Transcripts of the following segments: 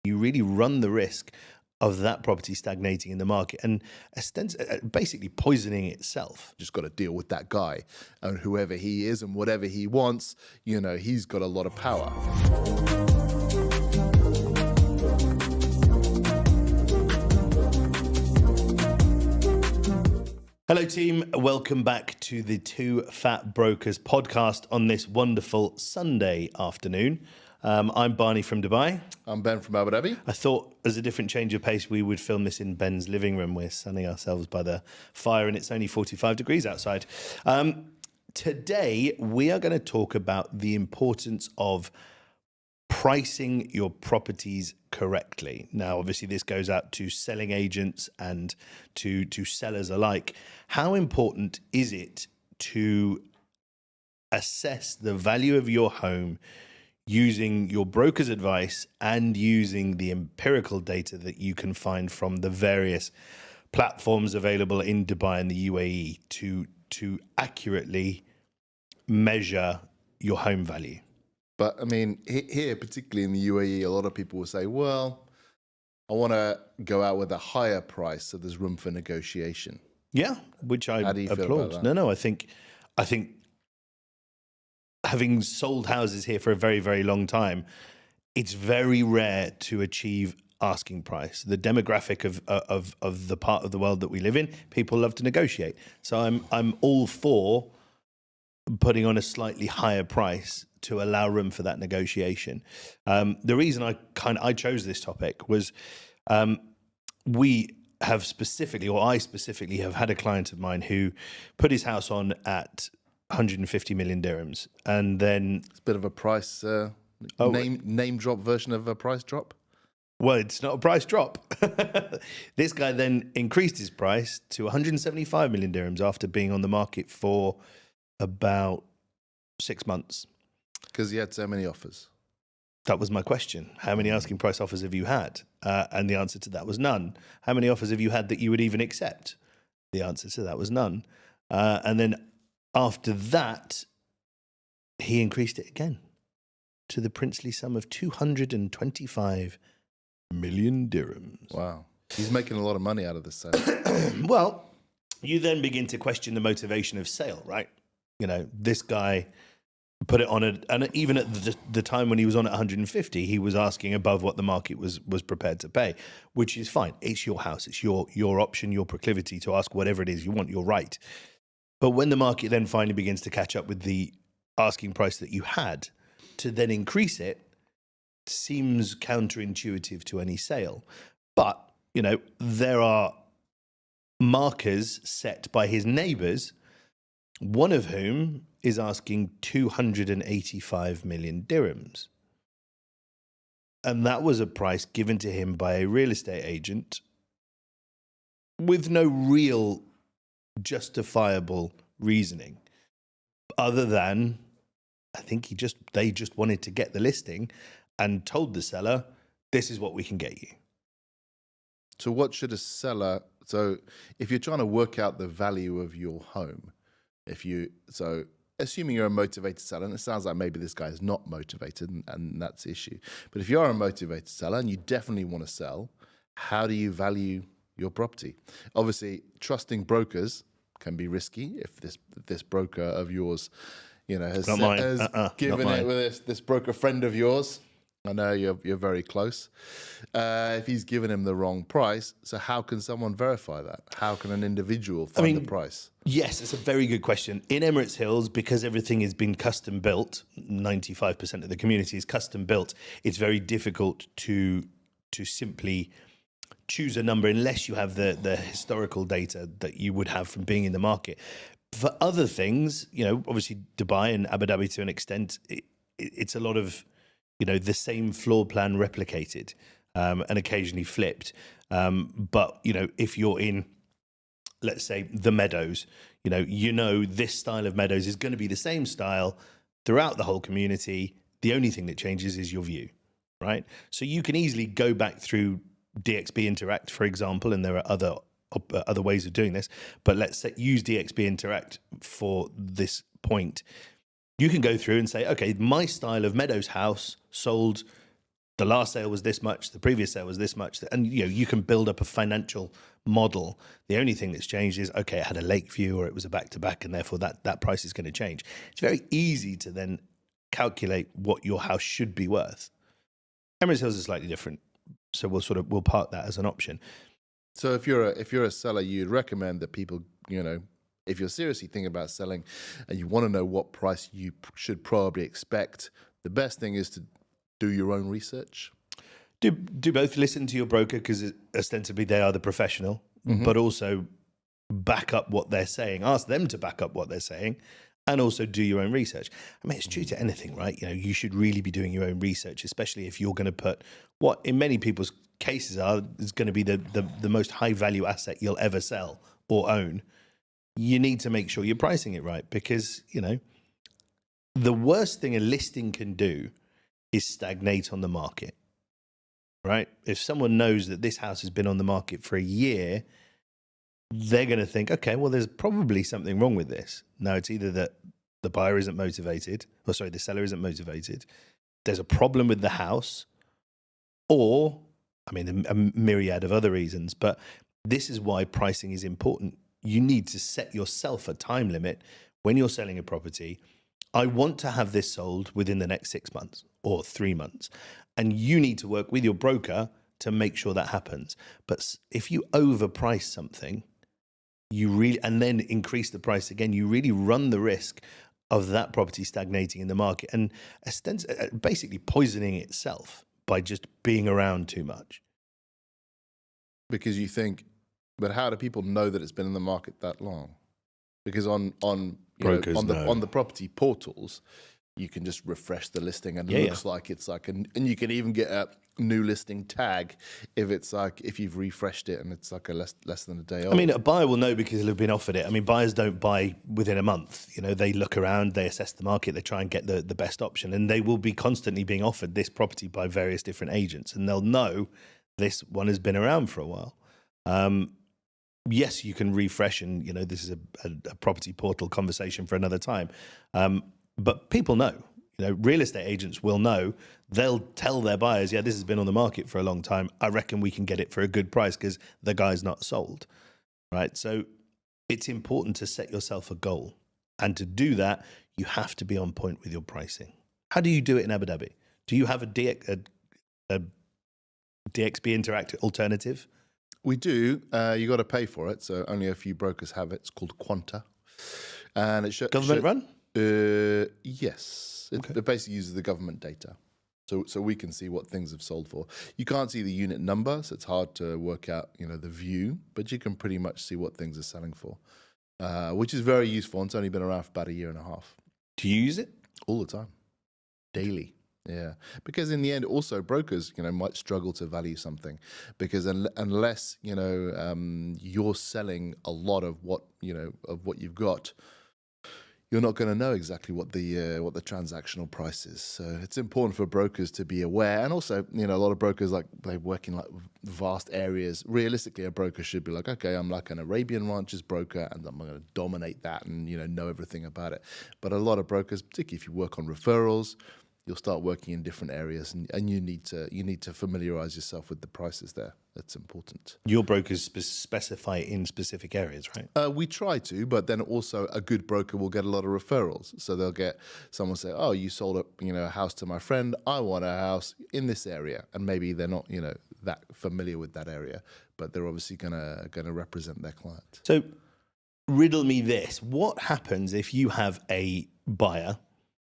you really run the risk of that property stagnating in the market and basically poisoning itself. Just got to deal with that guy and whoever he is and whatever he wants, he's got a lot of power. Hello team, welcome back to the Two Fat Brokers podcast on this wonderful Sunday afternoon. I'm Barney from Dubai. I'm Ben from Abu Dhabi. I thought as a different change of pace we would film this in Ben's living room. We're sunning ourselves by the fire and it's only 45 degrees outside. Today we are going to talk about the importance of pricing your properties correctly. Now, obviously, this goes out to selling agents and to sellers alike. How important is it to assess the value of your home using your broker's advice and using the empirical data that you can find from the various platforms available in Dubai and the UAE to accurately measure your home value? But I mean, here, particularly in the UAE, a lot of people will say, well, I want to go out with a higher price, so there's room for negotiation. Yeah, which I How do you feel applaud. about that? No, I think having sold houses here for a very, very long time, it's very rare to achieve asking price. The demographic of the part of the world that we live in, people love to negotiate. So I'm all for putting on a slightly higher price to allow room for that negotiation. The reason I chose this topic was I specifically have had a client of mine who put his house on at 150 million dirhams, and then It's a bit of a price name drop version of a price drop. Well, it's not a price drop. This guy then increased his price to 175 million dirhams after being on the market for about 6 months. Because he had so many offers. That was my question. How many asking price offers have you had? And the answer to that was none. How many offers have you had that you would even accept? The answer to that was none. And then after that, he increased it again to the princely sum of 225 million dirhams. Wow. He's making a lot of money out of this sale. Well, you then begin to question the motivation of sale, right? This guy put it on and even at the time when he was on at 150, he was asking above what the market was prepared to pay, which is fine. It's your house. It's your option, your proclivity to ask whatever it is you want. You're right. But when the market then finally begins to catch up with the asking price that you had, to then increase it seems counterintuitive to any sale. But, there are markers set by his neighbors, one of whom is asking 285 million dirhams. And that was a price given to him by a real estate agent with no real justifiable reasoning other than I think they just wanted to get the listing and told the seller, this is what we can get you. So what should a seller, so if you're trying to work out the value of your home, assuming you're a motivated seller, and it sounds like maybe this guy is not motivated and that's the issue. But if you are a motivated seller and you definitely want to sell, how do you value your property? Obviously, trusting brokers can be risky. If this broker of yours, has given it with this broker friend of yours, I know you're very close. If he's given him the wrong price, so how can someone verify that? How can an individual find the price? Yes, it's a very good question. In Emirates Hills, because everything has been custom built, 95% of the community is custom built, it's very difficult to simply choose a number unless you have the historical data that you would have from being in the market. For other things, obviously Dubai and Abu Dhabi to an extent, it's a lot of, the same floor plan replicated and occasionally flipped. But, if you're in, let's say, the Meadows, this style of Meadows is going to be the same style throughout the whole community. The only thing that changes is your view, right? So you can easily go back through DXB Interact, for example, and there are other ways of doing this. But let's use DXB Interact for this point. You can go through and say, okay, my style of Meadows house sold the last sale was this much, the previous sale was this much, and you can build up a financial model. The only thing that's changed is, okay, it had a lake view or it was a back-to-back, and therefore that price is going to change. It's very easy to then calculate what your house should be worth. Emerald Hills is slightly different, so we'll park that as an option. So if you're a seller, you'd recommend that people, if you're seriously thinking about selling and you want to know what price you should probably expect, the best thing is to do your own research. Do both. Listen to your broker, because ostensibly they are the professional, but also back up what they're saying. Ask them to back up what they're saying, and also do your own research. I mean, it's true to anything, right? You should really be doing your own research, especially if you're going to put what in many people's cases is going to be the most high value asset you'll ever sell or own. You need to make sure you're pricing it right, because the worst thing a listing can do is stagnate on the market, right? If someone knows that this house has been on the market for a year, they're going to think, okay, well, there's probably something wrong with this. Now, it's either that the buyer isn't motivated, the seller isn't motivated, there's a problem with the house, or, I mean, a myriad of other reasons. But this is why pricing is important. You need to set yourself a time limit when you're selling a property. I want to have this sold within the next 6 months or 3 months. And you need to work with your broker to make sure that happens. But if you overprice something, and then increase the price again, you really run the risk of that property stagnating in the market and basically poisoning itself by just being around too much. Because you think, but how do people know that it's been in the market that long? Because on the property portals, you can just refresh the listing, and it looks like it's like, and you can even get a new listing tag if you've refreshed it and it's like less than a day old. I mean, a buyer will know because they'll have been offered it. I mean, buyers don't buy within a month. They look around, they assess the market, they try and get the best option, and they will be constantly being offered this property by various different agents, and they'll know this one has been around for a while. Yes, you can refresh, and this is a property portal conversation for another time. But people know. Real estate agents will know. They'll tell their buyers, this has been on the market for a long time. I reckon we can get it for a good price because the guy's not sold, right? So it's important to set yourself a goal. And to do that, you have to be on point with your pricing. How do you do it in Abu Dhabi? Do you have a DXB Interactive alternative? We do. You got to pay for it. So only a few brokers have it. It's called Quanta. And it Government run? Yes. It basically uses the government data. So we can see what things have sold for. You can't see the unit number, so it's hard to work out, the view, but you can pretty much see what things are selling for, which is very useful. And it's only been around for about a year and a half. Do you use it? All the time. Daily. Yeah. Because in the end, also brokers, might struggle to value something because unless, you're selling a lot of what you've got, you're not going to know exactly what the transactional price is. So it's important for brokers to be aware. And also, a lot of brokers, they work in vast areas. Realistically, a broker should be like, okay, I'm like an Arabian ranches broker and I'm going to dominate that and, know everything about it. But a lot of brokers, particularly if you work on referrals, you'll start working in different areas, and you need to familiarize yourself with the prices there. That's important. Your brokers specify in specific areas, right? We try to, but then also a good broker will get a lot of referrals. So they'll get someone say, "Oh, you sold a house to my friend. I want a house in this area," and maybe they're not that familiar with that area, but they're obviously gonna represent their client. So, riddle me this: what happens if you have a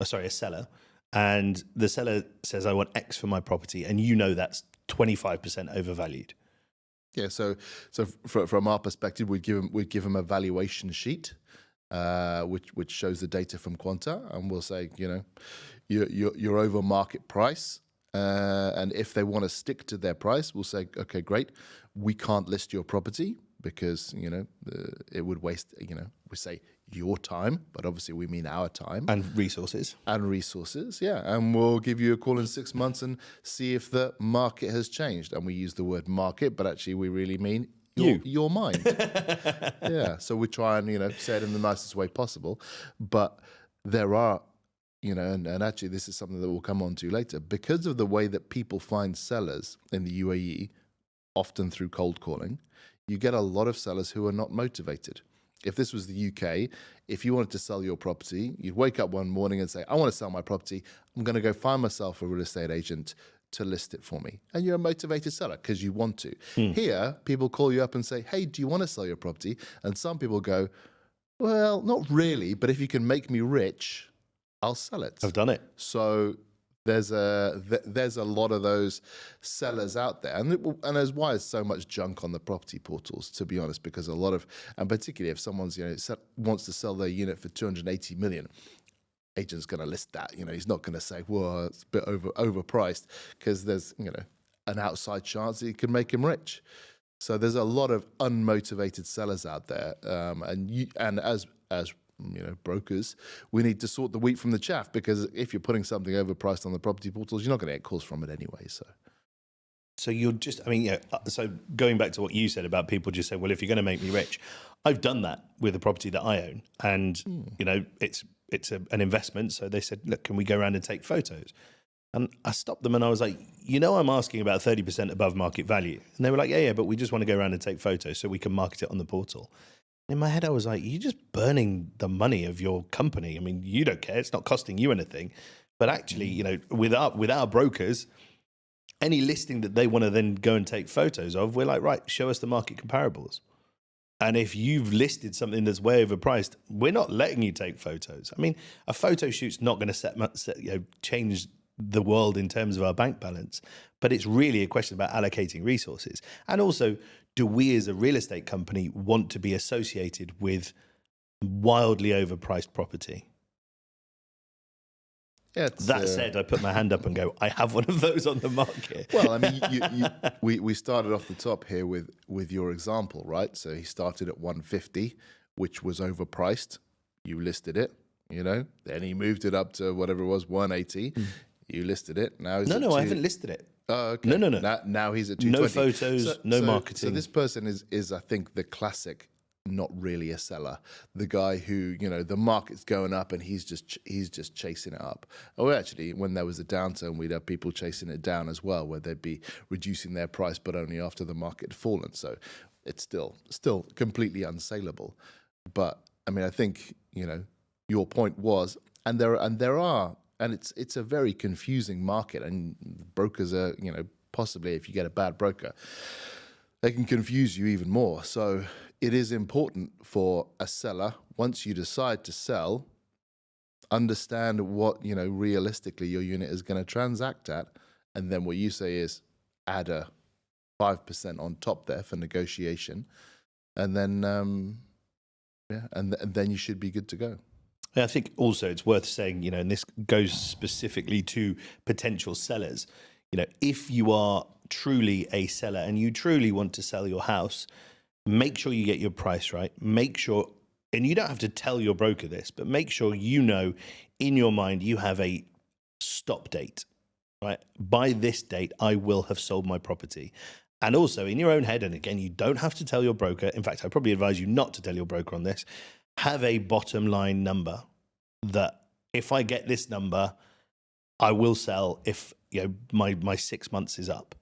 seller? And the seller says, I want X for my property, and that's 25% overvalued. Yeah, so from our perspective, we'd give them a valuation sheet, which shows the data from Quanta, and we'll say, you're over market price, and if they want to stick to their price, we'll say, okay, great, we can't list your property because it would waste we say your time, but obviously we mean our time and resources. Yeah, and we'll give you a call in 6 months and see if the market has changed. And we use the word market, but actually we really mean your mind. Yeah, so we try and say it in the nicest way possible. But there are and actually this is something that we'll come on to later, because of the way that people find sellers in the UAE, often through cold calling, you get a lot of sellers who are not motivated. If this was the UK, if you wanted to sell your property, you'd wake up one morning and say, I want to sell my property. I'm going to go find myself a real estate agent to list it for me. And you're a motivated seller because you want to. Here, people call you up and say, hey, do you want to sell your property? And some people go, well, not really, but if you can make me rich, I'll sell it. I've done it. So there's a lot of those sellers out there, and that's why there's so much junk on the property portals, to be honest, because a lot of, and particularly if someone's wants to sell their unit for 280 million, agent's going to list that. He's not going to say, well, it's a bit overpriced, because there's an outside chance that it could make him rich. So there's a lot of unmotivated sellers out there, and as brokers, we need to sort the wheat from the chaff, because if you're putting something overpriced on the property portals, you're not going to get calls from it anyway. So you're just, so going back to what you said about people just saying, well, if you're going to make me rich, I've done that with a property that I own, and it's an investment. So they said, look, can we go around and take photos? And I stopped them and I was like, I'm asking about 30% above market value. And they were like, yeah, but we just want to go around and take photos so we can market it on the portal. In my head, I was like, you're just burning the money of your company. I mean, you don't care. It's not costing you anything. But actually, with our brokers, any listing that they want to then go and take photos of, we're like, right, show us the market comparables. And if you've listed something that's way overpriced, we're not letting you take photos. I mean, a photo shoot's not going to change the world in terms of our bank balance, but it's really a question about allocating resources. And also, do we as a real estate company want to be associated with wildly overpriced property? Yeah, that said, I put my hand up and go, I have one of those on the market. Well, I mean, we started off the top here with your example, right? So he started at 150, which was overpriced. You listed it, then he moved it up to whatever it was, 180. You listed it. Now he's I haven't listed it. Oh, okay. No. Now he's at 220. No photos, no marketing. So this person is I think the classic, not really a seller. The guy who, the market's going up and he's just chasing it up. Oh, actually, when there was a downturn, we'd have people chasing it down as well, where they'd be reducing their price, but only after the market had fallen. So it's still completely unsaleable. But I mean, I think, your point was, and it's a very confusing market, and brokers are, possibly if you get a bad broker, they can confuse you even more. So it is important for a seller, once you decide to sell, understand what, realistically your unit is going to transact at. And then what you say is add a 5% on top there for negotiation. And then, and then you should be good to go. I think also it's worth saying, and this goes specifically to potential sellers, if you are truly a seller and you truly want to sell your house, make sure you get your price right. Make sure, and you don't have to tell your broker this, but make sure in your mind you have a stop date, right? By this date, I will have sold my property. And also in your own head, and again, you don't have to tell your broker. In fact, I probably advise you not to tell your broker on this. Have a bottom line number that if I get this number, I will sell if my 6 months is up.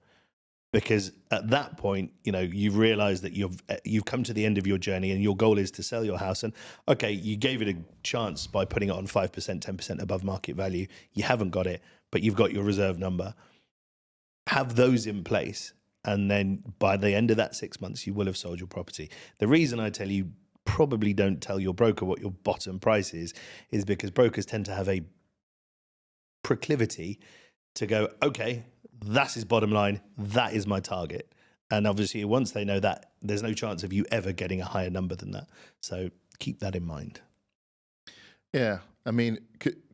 Because at that point, you've realized that you've come to the end of your journey and your goal is to sell your house. And okay, you gave it a chance by putting it on 5%, 10% above market value. You haven't got it, but you've got your reserve number. Have those in place. And then by the end of that 6 months, you will have sold your property. The reason I tell you probably don't tell your broker what your bottom price is because brokers tend to have a proclivity to go, okay, that's his bottom line, that is my target. And obviously, once they know that, there's no chance of you ever getting a higher number than that. So keep that in mind. Yeah, I mean,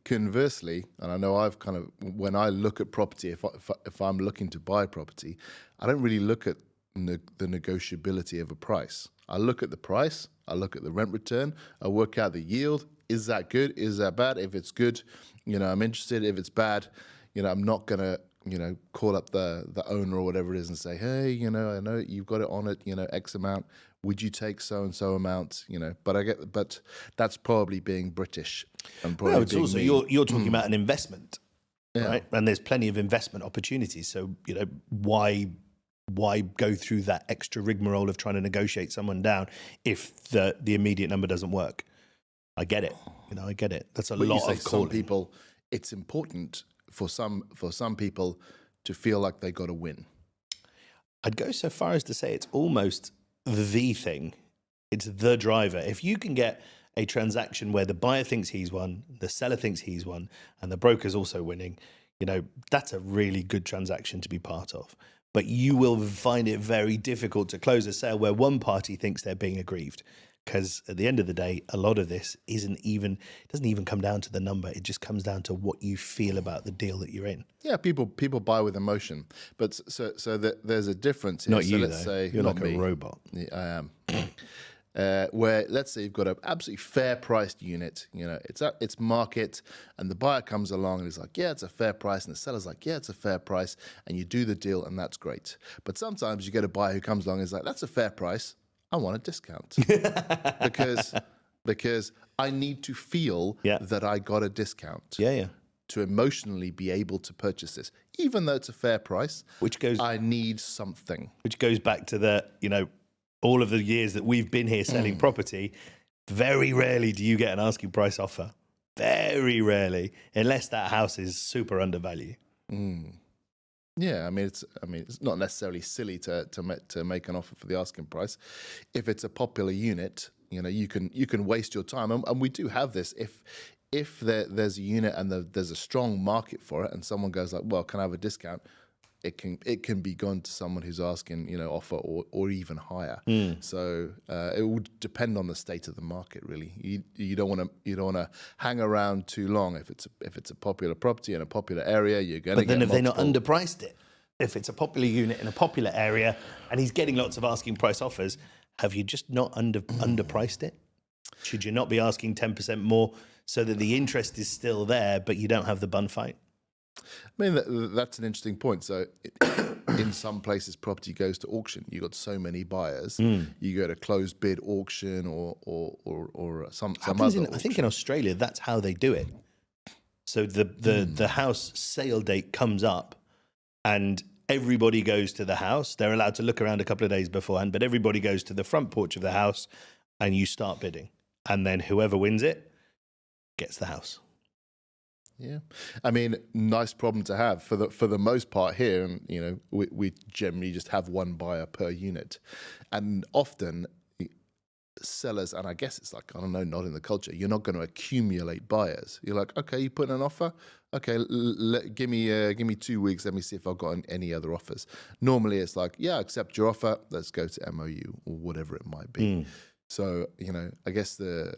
conversely, and I know I've kind of, when I look at property, if I'm looking to buy property, I don't really look at the negotiability of a price. I look at the price, I look at the rent return, I work out the yield. Is that good? Is that bad? If it's good, I'm interested. If it's bad, I'm not going to call up the owner or whatever it is and say, hey, I know you've got it on at, X amount. Would you take so and so amount? But that's probably being British and probably No, it's being also me. you're talking about an investment, Yeah. right? And there's plenty of investment opportunities. So why go through that extra rigmarole of trying to negotiate someone down if the immediate number doesn't work? I get it. I get it. That's a But lot you say of calling. some people, it's important for some people to feel like they got to win. I'd go so far as to say it's almost the thing. It's the driver. If you can get a transaction where the buyer thinks he's won, the seller thinks he's won, and the broker's also winning, that's a really good transaction to be part of. But you will find it very difficult to close a sale where one party thinks they're being aggrieved. Because at the end of the day, a lot of this doesn't even come down to the number. It just comes down to what you feel about the deal that you're in. Yeah, people buy with emotion, but so that there's a difference here. Not so you, let's though. say You're not like me. a robot. Yeah, I am. Where let's say you've got an absolutely fair priced unit, it's market, and the buyer comes along and he's like, yeah, it's a fair price, and the seller's like, yeah, it's a fair price, and you do the deal, and that's great. But sometimes you get a buyer who comes along and is like, that's a fair price, I want a discount because I need to feel that I got a discount. Yeah. To emotionally be able to purchase this, even though it's a fair price, I need something. Which goes back to the, all of the years that we've been here selling property. Very rarely do you get an asking price offer. Very rarely, unless that house is super undervalued. Yeah, it's not necessarily silly to make an offer for the asking price. If it's a popular unit, you can waste your time, and we do have this. If there's a unit and there's a strong market for it, and someone goes like, well, can I have a discount? It can be gone to someone who's asking, offer or even higher. So it would depend on the state of the market, really. You don't want to hang around too long. If it's a popular property in a popular area, you're going to. But then, if they not underpriced it, if it's a popular unit in a popular area and he's getting lots of asking price offers, have you just not underpriced it? Should you not be asking 10% more so that the interest is still there, but you don't have the bun fight? I mean, that's an interesting point. So in some places, property goes to auction. You've got so many buyers. You go to closed bid auction or some other auction. I think in Australia, that's how they do it. So the house sale date comes up and everybody goes to the house. They're allowed to look around a couple of days beforehand, but everybody goes to the front porch of the house and you start bidding. And then whoever wins it gets the house. Yeah, I mean, nice problem to have for the most part here. And we generally just have one buyer per unit, and often sellers, and I guess it's like, I don't know, not in the culture. You're not going to accumulate buyers. You're like, okay, you put in an offer. Okay, give me 2 weeks. Let me see if I've got any other offers. Normally, it's like, yeah, I accept your offer. Let's go to MOU or whatever it might be. So, I guess the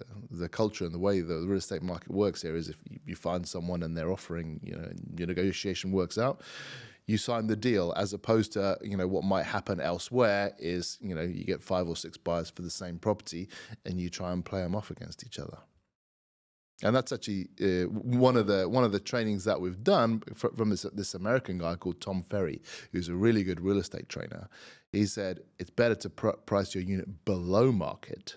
culture and the way the real estate market works here is if you find someone and they're offering, your negotiation works out, you sign the deal, as opposed to, what might happen elsewhere is, you get 5 or 6 buyers for the same property and you try and play them off against each other. And that's actually one of the trainings that we've done from this American guy called Tom Ferry, who's a really good real estate trainer. He said it's better to price your unit below market,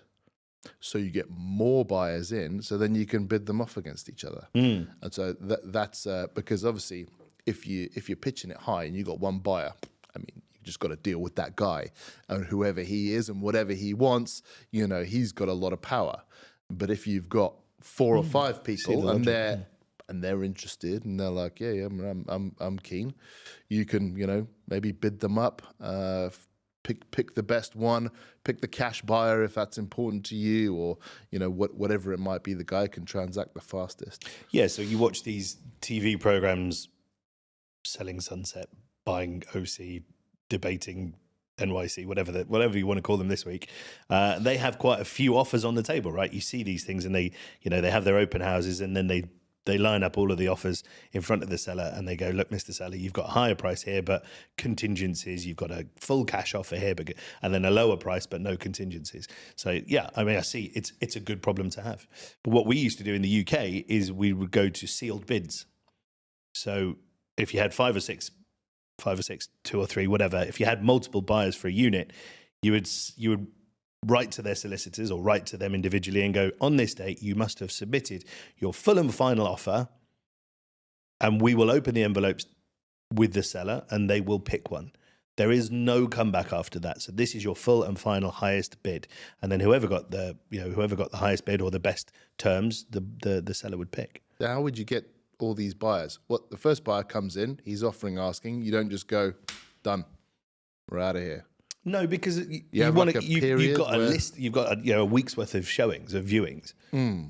so you get more buyers in, so then you can bid them off against each other. And so that's because obviously, if you're pitching it high and you got one buyer, I mean, you just got to deal with that guy and whoever he is and whatever he wants. He's got a lot of power. But if you've got 4 or 5 people and they're interested and they're like, yeah, I'm keen, you can maybe bid them up, pick the best one, pick the cash buyer if that's important to you, or whatever it might be, the guy can transact the fastest. Yeah, so you watch these TV programs, selling Sunset, buying OC, debating NYC, whatever you want to call them this week. They have quite a few offers on the table, right? You see these things and they have their open houses and then they line up all of the offers in front of the seller and they go, look, Mr. Seller, you've got a higher price here, but contingencies. You've got a full cash offer here, and then a lower price, but no contingencies. So yeah, I mean, I see it's a good problem to have. But what we used to do in the UK is we would go to sealed bids. So if you had five or six, two or three, whatever, if you had multiple buyers for a unit, you would write to their solicitors or write to them individually and go, on this date, you must have submitted your full and final offer, and we will open the envelopes with the seller and they will pick one. There is no comeback after that. So this is your full and final highest bid. And then whoever got the highest bid or the best terms, the seller would pick. So how would you get all these buyers? What, the first buyer comes in, he's offering, asking, you don't just go, done, we're out of here. No, because you've got a list. You've got a week's worth of showings, of viewings.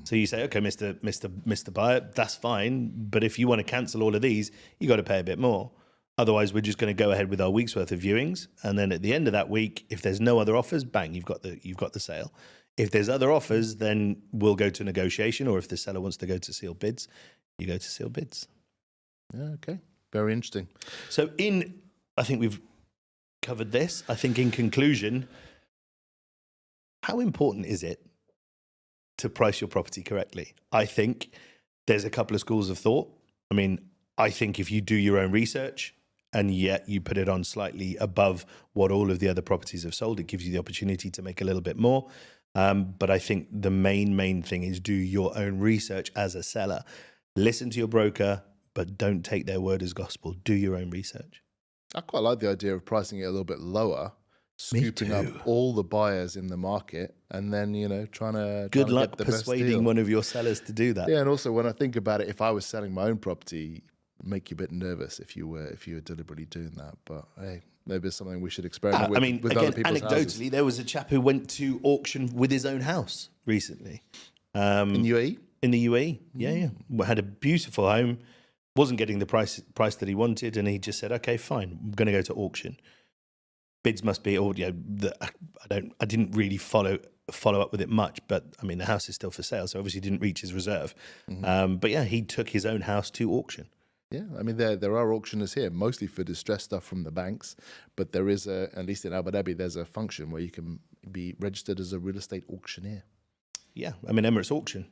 So you say, okay, Mr. Buyer, that's fine. But if you want to cancel all of these, you got to pay a bit more. Otherwise, we're just going to go ahead with our week's worth of viewings, and then at the end of that week, if there's no other offers, bang, you've got the sale. If there's other offers, then we'll go to negotiation, or if the seller wants to go to sealed bids, you go to sealed bids. Yeah, okay, very interesting. So I think we've covered this. I think in conclusion, how important is it to price your property correctly? I think there's a couple of schools of thought. I mean, I think if you do your own research and yet you put it on slightly above what all of the other properties have sold, it gives you the opportunity to make a little bit more. But I think the main thing is do your own research as a seller. Listen to your broker, but don't take their word as gospel. Do your own research. I quite like the idea of pricing it a little bit lower, scooping up all the buyers in the market, and then, trying to Good luck get the best persuading deal. one of your sellers to do that. Yeah, and also when I think about it, if I was selling my own property, it'd make you a bit nervous if you were deliberately doing that. But hey, maybe it's something we should experiment with. I mean, with again, other people's anecdotally, houses. there was a chap who went to auction with his own house recently. In UAE? In the UAE, yeah. Had a beautiful home, wasn't getting the price that he wanted, and he just said, "Okay, fine, I'm going to go to auction." Bids must be, I didn't really follow up with it much, but I mean, the house is still for sale, so obviously didn't reach his reserve. But yeah, he took his own house to auction. Yeah, I mean, there are auctioneers here, mostly for distressed stuff from the banks, but there is at least in Abu Dhabi, there's a function where you can be registered as a real estate auctioneer. Yeah, I mean, Emirates Auction.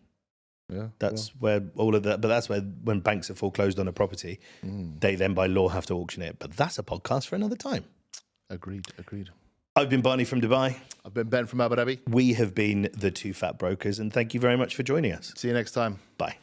Yeah, that's where all of that. But that's where when banks are foreclosed on a property, they then by law have to auction it. But that's a podcast for another time. Agreed. I've been Barney from Dubai. I've been Ben from Abu Dhabi. We have been the Two Fat Brokers, and thank you very much for joining us. See you next time. Bye.